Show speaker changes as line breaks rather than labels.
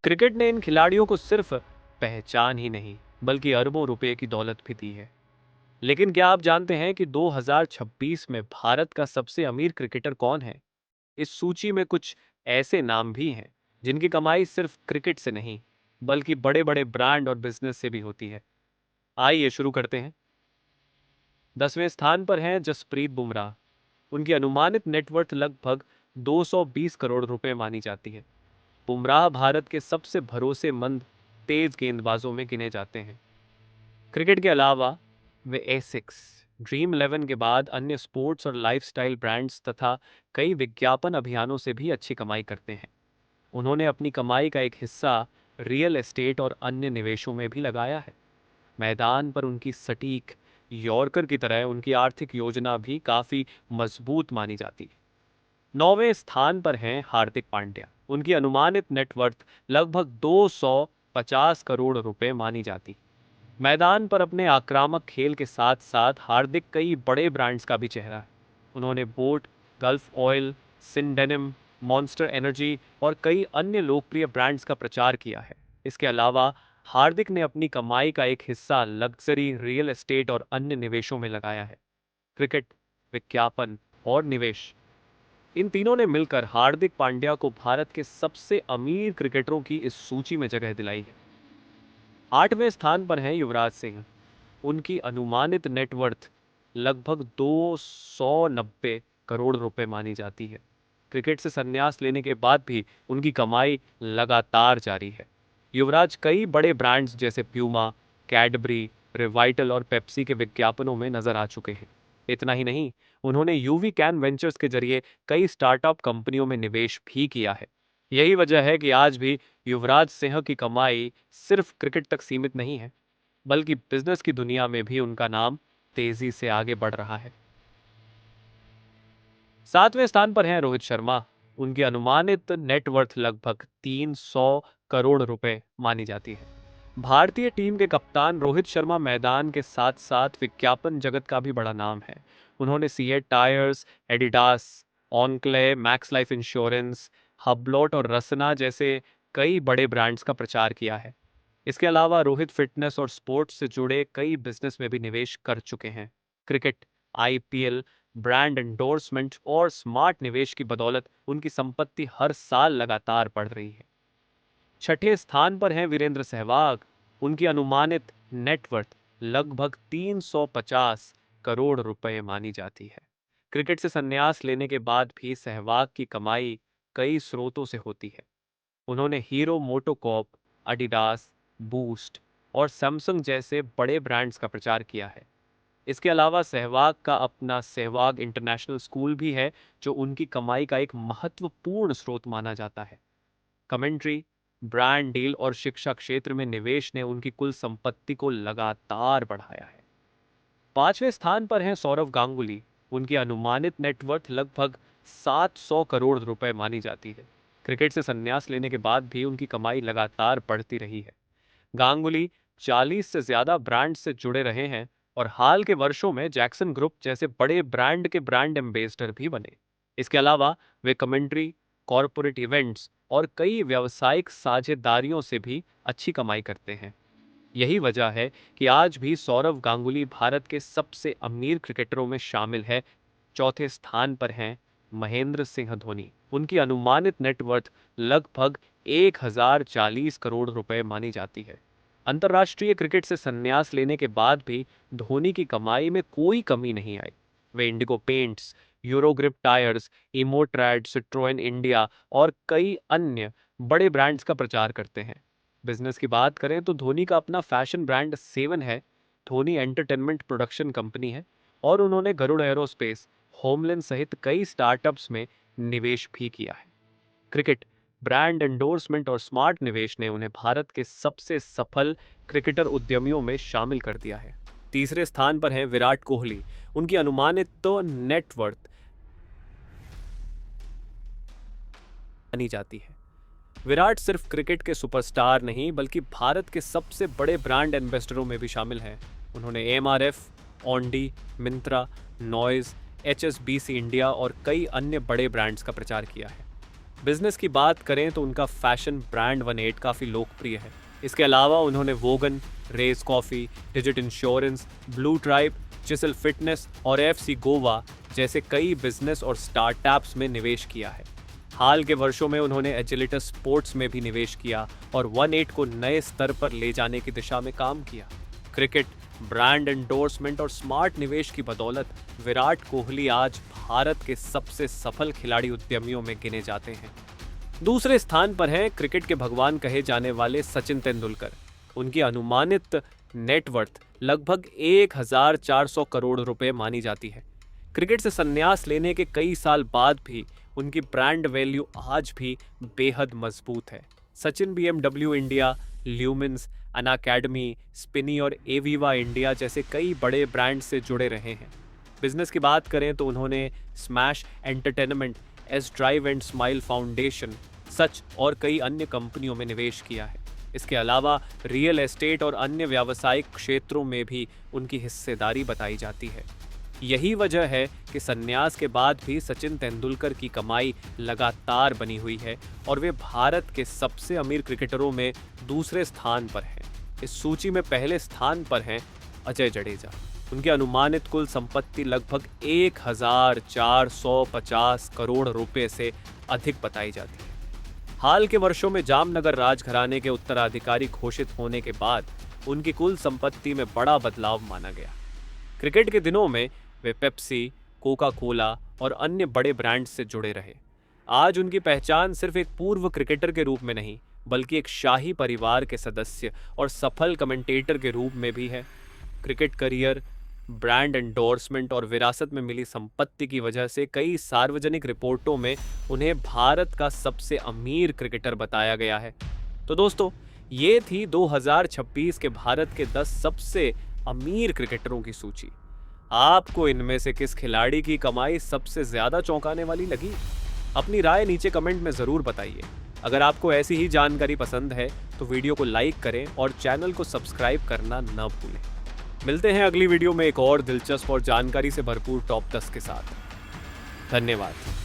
Cricket ने इन खिलाड़ियों को सिर्फ पहचान ही नहीं बल्कि अरबों रुपए की दौलत भी दी है। लेकिन क्या आप जानते हैं कि 2026 में भारत का सबसे अमीर क्रिकेटर कौन है? इस सूची में कुछ ऐसे नाम भी हैं जिनकी कमाई सिर्फ क्रिकेट से नहीं बल्कि बड़े बड़े ब्रांड और बिजनेस से भी होती है। आइए शुरू करते हैं। 10वें स्थान पर हैं जसप्रीत बुमराह। उनकी अनुमानित नेटवर्थ लगभग 220 करोड़ रुपए मानी जाती है। बुमराह भारत के सबसे भरोसेमंद तेज गेंदबाजों में गिने जाते हैं। क्रिकेट के अलावा वे एसिक्स, ड्रीम 11 के बाद अन्य स्पोर्ट्स और लाइफस्टाइल ब्रांड्स तथा कई विज्ञापन अभियानों से भी अच्छी कमाई करते हैं। उन्होंने अपनी कमाई का एक हिस्सा रियल एस्टेट और अन्य निवेशों में भी लगाया है। मैदान पर उनकी सटीक यॉर्कर की तरह उनकी आर्थिक योजना भी काफी मजबूत मानी जाती है। 9वें स्थान पर हैं हार्दिक पांड्या। उनकी अनुमानित नेटवर्थ लगभग 250 करोड़ रुपए मानी जाती। मैदान पर अपने आक्रामक खेल के साथ साथ हार्दिक कई बड़े ब्रांड्स का भी चेहरा है। उन्होंने बोट, गल्फ ऑयल, सिंडेनिम, मॉन्स्टर एनर्जी और कई अन्य लोकप्रिय ब्रांड्स का प्रचार किया है। इसके अलावा हार्दिक ने अपनी कमाई का एक हिस्सा लग्जरी, रियल एस्टेट और अन्य निवेशों में लगाया है। क्रिकेट, विज्ञापन और निवेश, इन तीनों ने मिलकर हार्दिक पांड्या को भारत के सबसे अमीर क्रिकेटरों की इस सूची में जगह दिलाई है। 8वें स्थान पर हैं युवराज सिंह। उनकी अनुमानित नेटवर्थ लगभग 290 करोड़ रुपए मानी जाती है। क्रिकेट से संन्यास लेने के बाद भी उनकी कमाई लगातार जारी है। युवराज कई बड़े ब्रांड्स जैसे प्यूमा, कैडबरी, रिवाइटल और पेप्सी के विज्ञापनों में नजर आ चुके हैं। इतना ही नहीं, उन्होंने यूवी कैन वेंचर्स के जरिए कई स्टार्टअप कंपनियों में निवेश भी किया है। यही वजह है कि आज भी युवराज सिंह की कमाई सिर्फ क्रिकेट तक सीमित नहीं है, बल्कि बिजनेस की दुनिया में भी उनका नाम तेजी से आगे बढ़ रहा है। 7वें स्थान पर हैं रोहित शर्मा। उनकी अनुमानित नेटवर्थ लगभग 300 करोड़ रुपए मानी जाती है। भारतीय टीम के कप्तान रोहित शर्मा मैदान के साथ साथ विज्ञापन जगत का भी बड़ा नाम है। उन्होंने CEAT tyres, Adidas, Oakley, Max Life Insurance, Hublot और रसना जैसे कई बड़े ब्रांड्स का प्रचार किया है। इसके अलावा रोहित फिटनेस और स्पोर्ट्स से जुड़े कई बिजनेस में भी निवेश कर चुके हैं। क्रिकेट, आईपीएल, ब्रांड एंडोर्समेंट और स्मार्ट निवेश की बदौलत उनकी संपत्ति हर साल लगातार बढ़ रही है। 6ठे स्थान पर हैं वीरेंद्र सहवाग। उनकी अनुमानित नेटवर्थ लगभग 350 करोड़ रुपए मानी जाती है। क्रिकेट से संन्यास लेने के बाद भी सहवाग की कमाई कई स्रोतों से होती है। उन्होंने हीरो मोटोकॉर्प, एडिडास, बूस्ट और सैमसंग जैसे बड़े ब्रांड्स का प्रचार किया है। इसके अलावा सहवाग का अपना सहवाग इंटरनेशनल स्कूल भी है, जो उनकी कमाई का एक महत्वपूर्ण स्रोत माना जाता है। कमेंट्री, ब्रांड डील और शिक्षा क्षेत्र में निवेश ने उनकी कुल संपत्ति को लगातार बढ़ाया है। 5वें स्थान पर हैं सौरव गांगुली। उनकी अनुमानित नेटवर्थ लगभग 700 करोड़ रुपए मानी जाती है। क्रिकेट से संन्यास लेने के बाद भी उनकी कमाई लगातार बढ़ती रही है। गांगुली 40 से ज्यादा ब्रांड से जुड़े रहे हैं और हाल के वर्षों में जैक्सन ग्रुप जैसे बड़े ब्रांड के ब्रांड एम्बेसडर भी बने। इसके अलावा वे कमेंट्री, कॉरपोरेट इवेंट्स और कई व्यावसायिक साझेदारियों से भी अच्छी कमाई करते हैं। यही वजह है कि आज भी सौरव गांगुली भारत के सबसे अमीर क्रिकेटरों में शामिल है। चौथे स्थान पर हैं महेंद्र सिंह धोनी। उनकी अनुमानित नेटवर्थ लगभग 1040 करोड़ रुपए मानी जाती है। अंतर्राष्ट्रीय क्रिकेट से संन्यास लेने के बाद भी धोनी की कमाई में कोई कमी नहीं आई। वे Indigo Paints, Eurogrip tyres, Emotorad, Citroen India और कई अन्य बड़े ब्रांड्स का प्रचार करते हैं। बिजनेस की बात करें तो धोनी का अपना फैशन ब्रांड सेवन है, धोनी एंटरटेनमेंट प्रोडक्शन कंपनी है और उन्होंने गरुड़ एरोस्पेस, होमलैंड सहित कई स्टार्टअप्स में निवेश भी किया है। क्रिकेट, ब्रांड एंडोर्समेंट और स्मार्ट निवेश ने उन्हें भारत के सबसे सफल क्रिकेटर उद्यमियों में शामिल कर दिया है। तीसरे स्थान पर हैं विराट कोहली। उनकी अनुमानित तो नेटवर्थ मानी जाती है। विराट सिर्फ क्रिकेट के सुपरस्टार नहीं बल्कि भारत के सबसे बड़े ब्रांड एम्बेसडरों में भी शामिल हैं। उन्होंने MRF, ऑन्डी, Myntra, noise, HSBC India और कई अन्य बड़े ब्रांड्स का प्रचार किया है। बिजनेस की बात करें तो उनका फैशन ब्रांड 18 काफ़ी लोकप्रिय है। इसके अलावा उन्होंने Wrogn, Rage coffee, Digit insurance, Blue Tribe, Chisel fitness और एफसी गोवा जैसे कई बिजनेस और स्टार्टअप्स में निवेश किया है। हाल के वर्षों में उन्होंने एजिलिटस स्पोर्ट्स में भी निवेश किया और 18 को नए स्तर पर ले जाने की दिशा में काम किया। क्रिकेट, ब्रांड एंडोर्समेंट और स्मार्ट निवेश की बदौलत विराट कोहली आज भारत के सबसे सफल खिलाड़ी उद्यमियों में गिने जाते हैं। दूसरे स्थान पर हैं क्रिकेट के भगवान कहे जाने वाले सचिन तेंदुलकर। उनकी अनुमानित नेटवर्थ लगभग 1400 करोड़ रुपए मानी जाती है। क्रिकेट से संन्यास लेने के कई साल बाद भी उनकी ब्रांड वैल्यू आज भी बेहद मजबूत है। Sachin BMW India, Luminous, Unacademy, Spinny और एवीवा इंडिया जैसे कई बड़े ब्रांड से जुड़े रहे हैं। बिजनेस की बात करें तो उन्होंने Smash Entertainment, S Drive and Smile Foundation, सच और कई अन्य कंपनियों में निवेश किया है। इसके अलावा रियल एस्टेट और अन्य व्यावसायिक क्षेत्रों में भी उनकी हिस्सेदारी बताई जाती है। यही वजह है कि संन्यास के बाद भी सचिन तेंदुलकर की कमाई लगातार बनी हुई है और वे भारत के सबसे अमीर क्रिकेटरों में दूसरे स्थान पर हैं। इस सूची में पहले स्थान पर हैं अजय जडेजा। उनकी अनुमानित कुल संपत्ति लगभग 1450 करोड़ रुपए से अधिक बताई जाती है। हाल के वर्षों में जामनगर राजघराने के उत्तराधिकारी घोषित होने के बाद उनकी कुल संपत्ति में बड़ा बदलाव माना गया। क्रिकेट के दिनों में वे पेप्सी, कोका कोला और अन्य बड़े ब्रांड्स से जुड़े रहे। आज उनकी पहचान सिर्फ एक पूर्व क्रिकेटर के रूप में नहीं, बल्कि एक शाही परिवार के सदस्य और सफल कमेंटेटर के रूप में भी है। क्रिकेट करियर, ब्रांड एंडोर्समेंट और विरासत में मिली संपत्ति की वजह से कई सार्वजनिक रिपोर्टों में उन्हें भारत का सबसे अमीर क्रिकेटर बताया गया है। तो दोस्तों, ये थी 2026 के भारत के 10 सबसे अमीर क्रिकेटरों की सूची। आपको इनमें से किस खिलाड़ी की कमाई सबसे ज्यादा चौंकाने वाली लगी? अपनी राय नीचे कमेंट में जरूर बताइए। अगर आपको ऐसी ही जानकारी पसंद है तो वीडियो को लाइक करें और चैनल को सब्सक्राइब करना न भूलें। मिलते हैं अगली वीडियो में एक और दिलचस्प और जानकारी से भरपूर टॉप 10 के साथ। धन्यवाद।